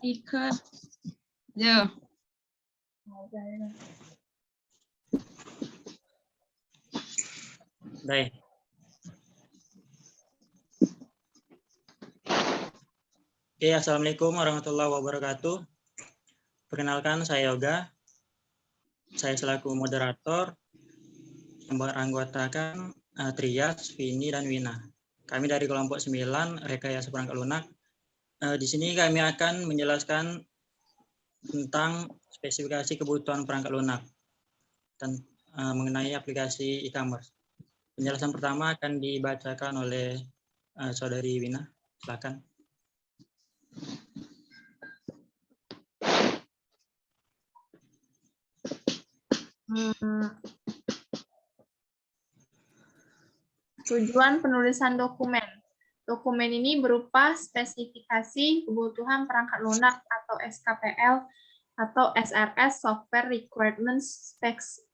Ikut. Ya. Baik. Oke, Assalamualaikum warahmatullahi wabarakatuh. Perkenalkan, saya Yoga. Saya selaku moderator yang beranggotakan Trias, Vini, dan Wina. Kami dari kelompok 9 Rekayasa Perangkat Lunak. Di sini kami akan menjelaskan tentang spesifikasi kebutuhan perangkat lunak dan mengenai aplikasi e-commerce. Penjelasan pertama akan dibacakan oleh Saudari Wina. Silakan. Tujuan penulisan dokumen. Dokumen ini berupa spesifikasi kebutuhan perangkat lunak atau SKPL atau SRS Software Requirements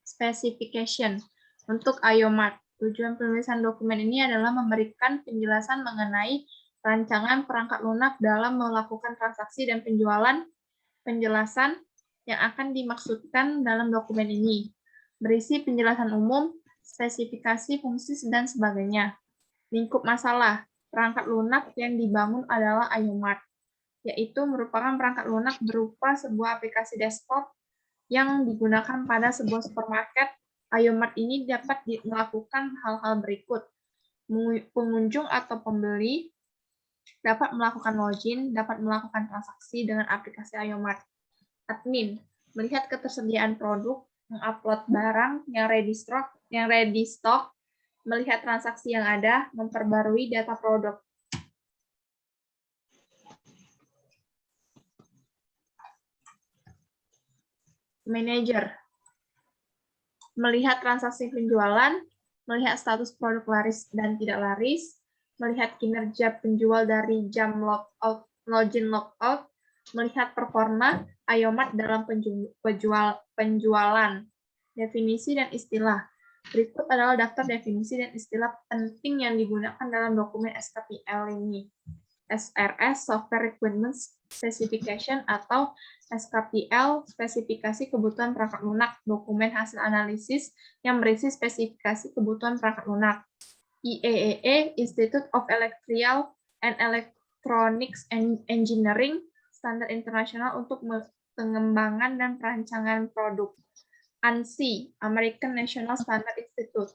Specification untuk IOMart. Tujuan penulisan dokumen ini adalah memberikan penjelasan mengenai rancangan perangkat lunak dalam melakukan transaksi dan penjelasan yang akan dimaksudkan dalam dokumen ini. Berisi penjelasan umum, spesifikasi, fungsi, dan sebagainya. Lingkup masalah, perangkat lunak yang dibangun adalah IOMart, yaitu merupakan perangkat lunak berupa sebuah aplikasi desktop yang digunakan pada sebuah supermarket. IOMart ini dapat melakukan hal-hal berikut. Pengunjung atau pembeli dapat melakukan login, dapat melakukan transaksi dengan aplikasi IOMart. Admin, melihat ketersediaan produk, mengupload barang yang ready stock, melihat transaksi yang ada, memperbarui data produk. Manager, melihat transaksi penjualan, melihat status produk laris dan tidak laris, melihat kinerja penjual dari jam logout, login logout, melihat performa IOMart dalam penjualan. Definisi dan istilah. Berikut adalah daftar definisi dan istilah penting yang digunakan dalam dokumen SKPL ini. SRS Software Requirements Specification atau SKPL, spesifikasi kebutuhan perangkat lunak, dokumen hasil analisis yang berisi spesifikasi kebutuhan perangkat lunak. IEEE, Institute of Electrical and Electronics Engineering, standar internasional untuk pengembangan dan perancangan produk. ANSI, American National Standard Institute,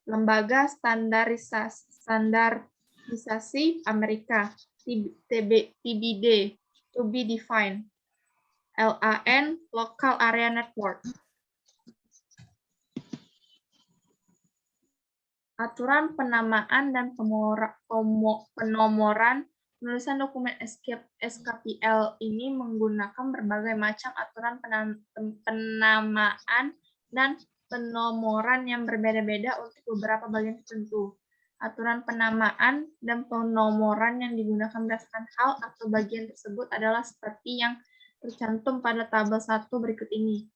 lembaga standarisasi Amerika. TBD, to be defined. LAN, Local Area Network. Aturan penamaan dan penomoran. Penulisan dokumen SKPL ini menggunakan berbagai macam aturan penamaan dan penomoran yang berbeda-beda untuk beberapa bagian tertentu. Aturan penamaan dan penomoran yang digunakan berdasarkan hal atau bagian tersebut adalah seperti yang tercantum pada tabel 1 berikut ini.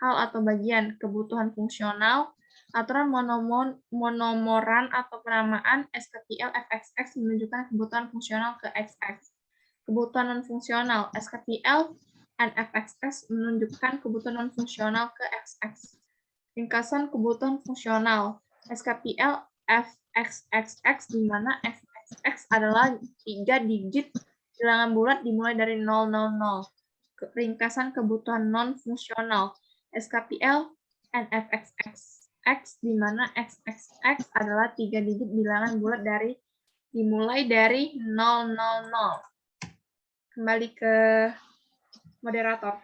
Hal atau bagian kebutuhan fungsional. Aturan monomoran atau penamaan SKPL FXX menunjukkan kebutuhan fungsional ke XX. Kebutuhan non-fungsional SKPL NFXX menunjukkan kebutuhan non-fungsional ke XX. Ringkasan kebutuhan fungsional SKPL FXXX, di mana FXX adalah 3 digit bilangan bulat dimulai dari 000. Ringkasan kebutuhan non-fungsional SKPL NFXX. X, di mana XXX adalah 3 digit bilangan bulat dimulai dari 000. Kembali ke moderator.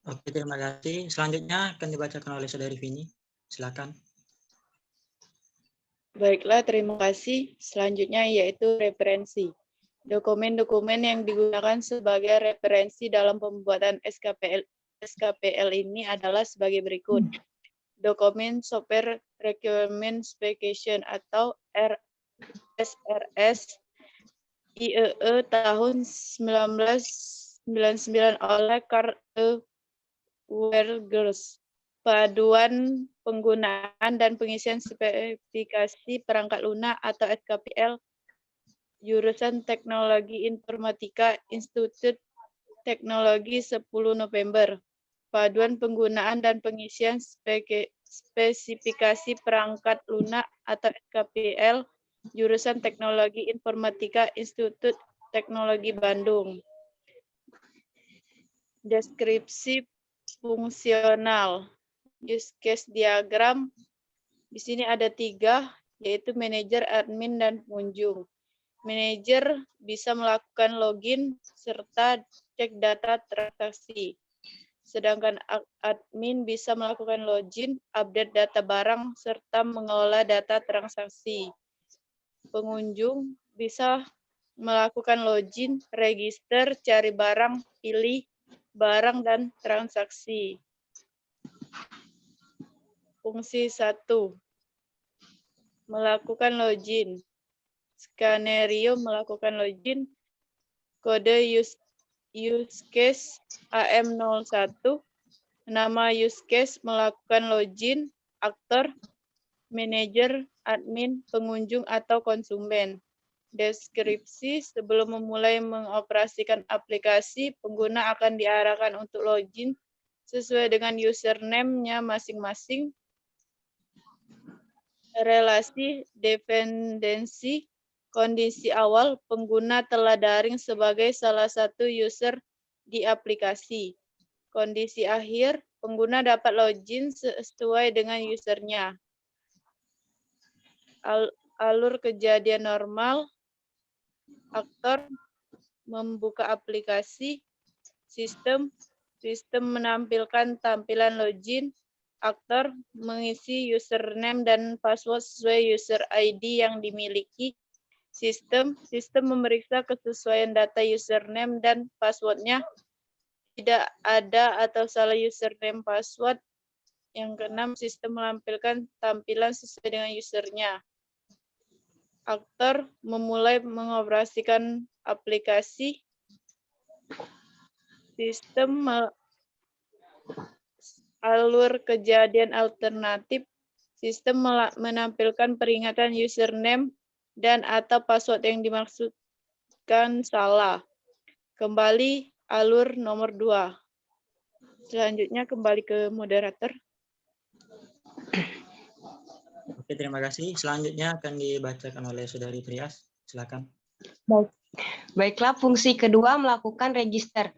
Oke, terima kasih. Selanjutnya akan dibacakan oleh Saudari Vini. Silakan. Baiklah, terima kasih. Selanjutnya yaitu referensi. Dokumen-dokumen yang digunakan sebagai referensi dalam pembuatan SKPL ini adalah sebagai berikut. Dokumen Software Requirement Specification atau SRS IEE tahun 1999 oleh Carl E. Weiergers. Paduan penggunaan dan pengisian spesifikasi perangkat lunak atau SKPL jurusan Teknologi Informatika, Institut Teknologi 10 November. Paduan penggunaan dan pengisian spesifikasi perangkat lunak atau SKPL, jurusan Teknologi Informatika, Institut Teknologi Bandung. Deskripsi fungsional, use case diagram. Di sini ada 3, yaitu manajer, admin, dan pengunjung. Manajer bisa melakukan login serta cek data transaksi. Sedangkan admin bisa melakukan login, update data barang, serta mengelola data transaksi. Pengunjung bisa melakukan login, register, cari barang, pilih barang, dan transaksi. Fungsi 1. Melakukan login. Skenario melakukan login. Kode use case AM01. Nama use case melakukan login. Aktor, manajer, admin, pengunjung, atau konsumen. Deskripsi, sebelum memulai mengoperasikan aplikasi, pengguna akan diarahkan untuk login sesuai dengan username-nya masing-masing. Relasi dependensi, kondisi awal, pengguna telah daring sebagai salah satu user di aplikasi. Kondisi akhir, pengguna dapat login sesuai dengan usernya. Alur kejadian normal, aktor membuka aplikasi, sistem menampilkan tampilan login, aktor mengisi username dan password sesuai user ID yang dimiliki, sistem memeriksa kesesuaian data username dan passwordnya, tidak ada atau salah username password. Yang keenam, sistem melampilkan tampilan sesuai dengan usernya. Aktor memulai mengoperasikan aplikasi, sistem alur kejadian alternatif, sistem menampilkan peringatan username dan atau password yang dimaksudkan salah. Kembali alur nomor 2. Selanjutnya kembali ke moderator. Oke, terima kasih. Selanjutnya akan dibacakan oleh Saudari Trias. Silakan. Baiklah, fungsi kedua melakukan register.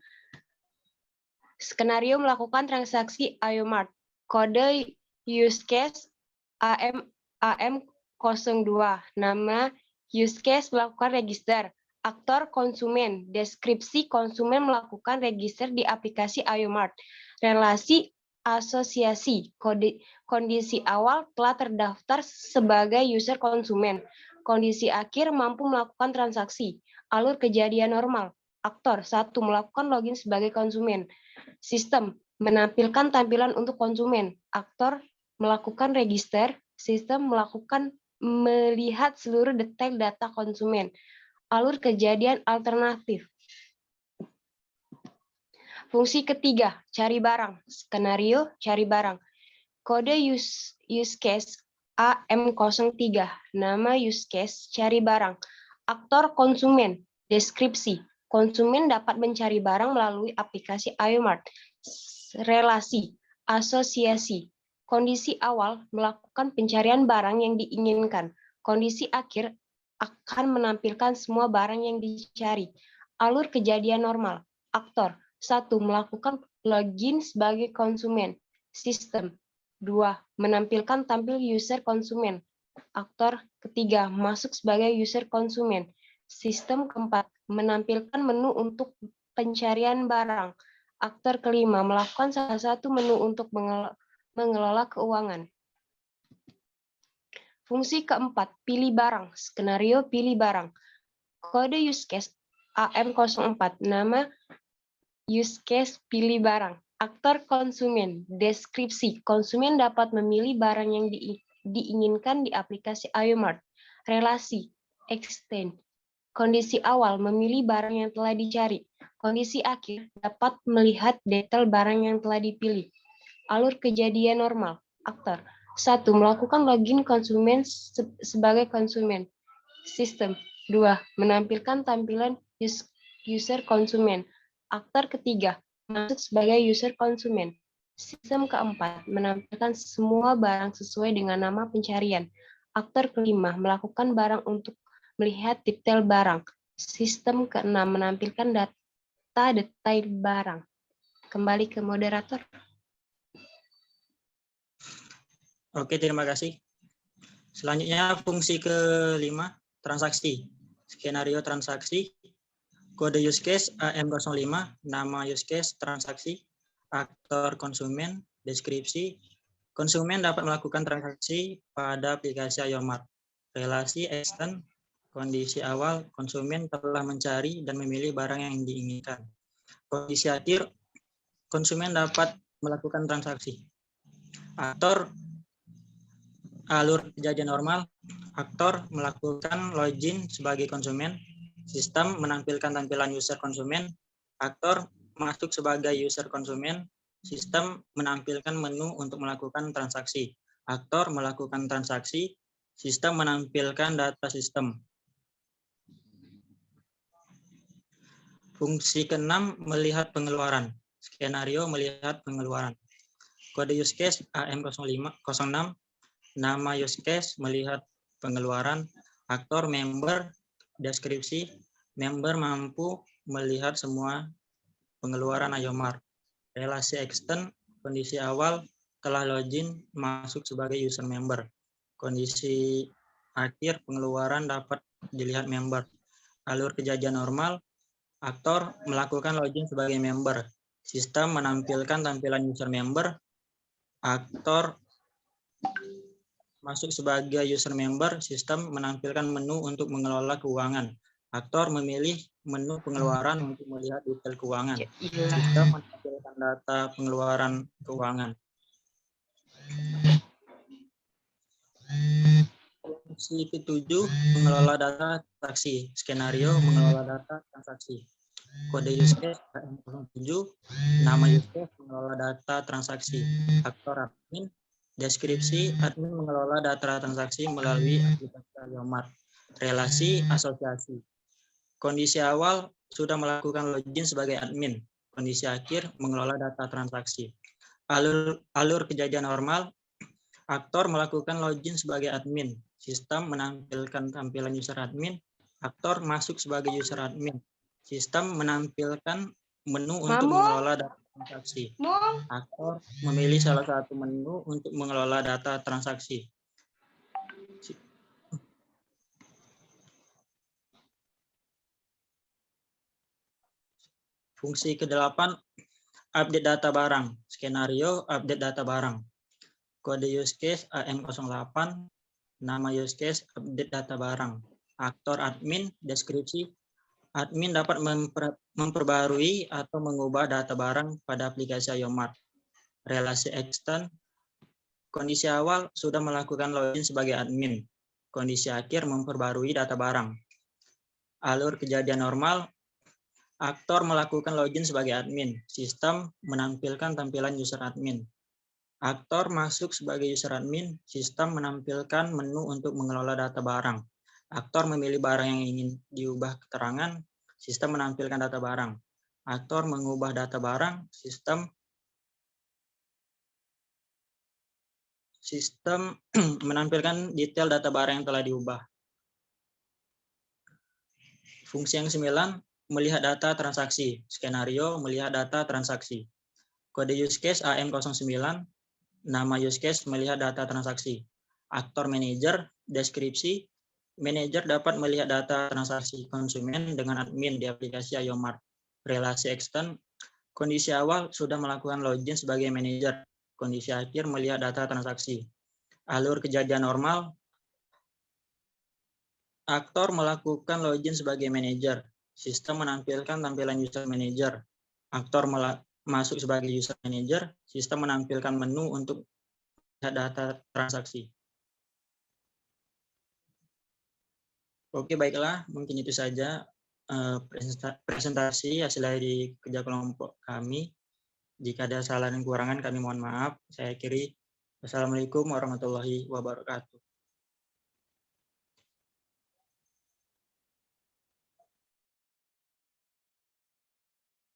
Skenario melakukan transaksi IOMart. Kode use case AM02. Nama use case melakukan register. Aktor konsumen. Deskripsi konsumen melakukan register di aplikasi IOMart. Relasi asosiasi. Kondisi awal telah terdaftar sebagai user konsumen. Kondisi akhir mampu melakukan transaksi. Alur kejadian normal. Aktor 1. Melakukan login sebagai konsumen. Sistem menampilkan tampilan untuk konsumen. Aktor melakukan register. Sistem melihat seluruh detail data konsumen. Alur kejadian alternatif. Fungsi ketiga, cari barang. Skenario, cari barang. Kode use case AM03. Nama use case, cari barang. Aktor konsumen. Deskripsi. Konsumen dapat mencari barang melalui aplikasi IOMart. Relasi. Asosiasi. Kondisi awal melakukan pencarian barang yang diinginkan. Kondisi akhir akan menampilkan semua barang yang dicari. Alur kejadian normal. Aktor 1. Melakukan login sebagai konsumen. Sistem 2. Menampilkan tampil user konsumen. Aktor ketiga, masuk sebagai user konsumen. Sistem keempat, menampilkan menu untuk pencarian barang. Aktor kelima, melakukan salah satu menu untuk mengelola keuangan. Fungsi keempat, pilih barang. Skenario pilih barang. Kode use case AM04, nama use case pilih barang. Aktor konsumen. Deskripsi, konsumen dapat memilih barang yang diinginkan di aplikasi IOMart. Relasi, extend. Kondisi awal, memilih barang yang telah dicari. Kondisi akhir, dapat melihat detail barang yang telah dipilih. Alur kejadian normal. Aktor 1. Melakukan login konsumen sebagai konsumen. Sistem 2. Menampilkan tampilan user konsumen. Aktor ketiga, masuk sebagai user konsumen. Sistem keempat, menampilkan semua barang sesuai dengan nama pencarian. Aktor kelima, melakukan barang untuk melihat detail barang. Sistem keenam, menampilkan data detail barang. Kembali ke moderator. Oke, terima kasih. Selanjutnya fungsi kelima, transaksi. Skenario transaksi. Kode use case AM05, nama use case transaksi. Aktor konsumen, deskripsi. Konsumen dapat melakukan transaksi pada aplikasi Ayomart. Relasi extend, kondisi awal, konsumen telah mencari dan memilih barang yang diinginkan. Kondisi akhir, konsumen dapat melakukan transaksi. Aktor, alur kejadian normal, aktor melakukan login sebagai konsumen, sistem menampilkan tampilan user konsumen, aktor masuk sebagai user konsumen, sistem menampilkan menu untuk melakukan transaksi, aktor melakukan transaksi, sistem menampilkan data sistem. Fungsi keenam, melihat pengeluaran. Skenario melihat pengeluaran. Kode use case AM06, nama use case melihat pengeluaran, aktor member, deskripsi, member mampu melihat semua pengeluaran Ayomart. Relasi extend, kondisi awal telah login masuk sebagai user member. Kondisi akhir pengeluaran dapat dilihat member. Alur kejadian normal, aktor melakukan login sebagai member. Sistem menampilkan tampilan user member. Aktor masuk sebagai user member. Sistem menampilkan menu untuk mengelola keuangan. Aktor memilih menu pengeluaran untuk melihat detail keuangan. Sistem menampilkan data pengeluaran keuangan. Fungsi ketujuh, mengelola data transaksi. Skenario mengelola data transaksi. Kode use case AM07, nama use case mengelola data transaksi. Aktor admin, deskripsi admin mengelola data transaksi melalui aplikasi Ayomart. Relasi asosiasi. Kondisi awal sudah melakukan login sebagai admin. Kondisi akhir mengelola data transaksi. Alur kejadian normal, aktor melakukan login sebagai admin. Sistem menampilkan tampilan user admin. Aktor masuk sebagai user admin. Sistem menampilkan menu untuk mengelola data transaksi. Aktor memilih salah satu menu untuk mengelola data transaksi. Fungsi ke-8, update data barang. Skenario update data barang. Kode use case AM08, nama use case update data barang. Aktor admin, deskripsi. Admin dapat memperbarui atau mengubah data barang pada aplikasi Ayomart. Relasi extend. Kondisi awal sudah melakukan login sebagai admin. Kondisi akhir memperbarui data barang. Alur kejadian normal. Aktor melakukan login sebagai admin. Sistem menampilkan tampilan user admin. Aktor masuk sebagai user admin. Sistem menampilkan menu untuk mengelola data barang. Aktor memilih barang yang ingin diubah keterangan. Sistem menampilkan data barang. Aktor mengubah data barang. Sistem menampilkan detail data barang yang telah diubah. Fungsi yang 9, melihat data transaksi. Skenario melihat data transaksi. Kode use case AM09, nama use case melihat data transaksi. Aktor manager, deskripsi. Manager dapat melihat data transaksi konsumen dengan admin di aplikasi Ayomart. Relasi extend. Kondisi awal sudah melakukan login sebagai manager. Kondisi akhir melihat data transaksi. Alur kejadian normal. Aktor melakukan login sebagai manajer. Sistem menampilkan tampilan user manager. Aktor masuk sebagai user manager. Sistem menampilkan menu untuk melihat data transaksi. Oke, baiklah. Mungkin itu saja presentasi hasil dari kerja kelompok kami. Jika ada salah dan kekurangan, kami mohon maaf. Saya akhiri. Wassalamualaikum warahmatullahi wabarakatuh.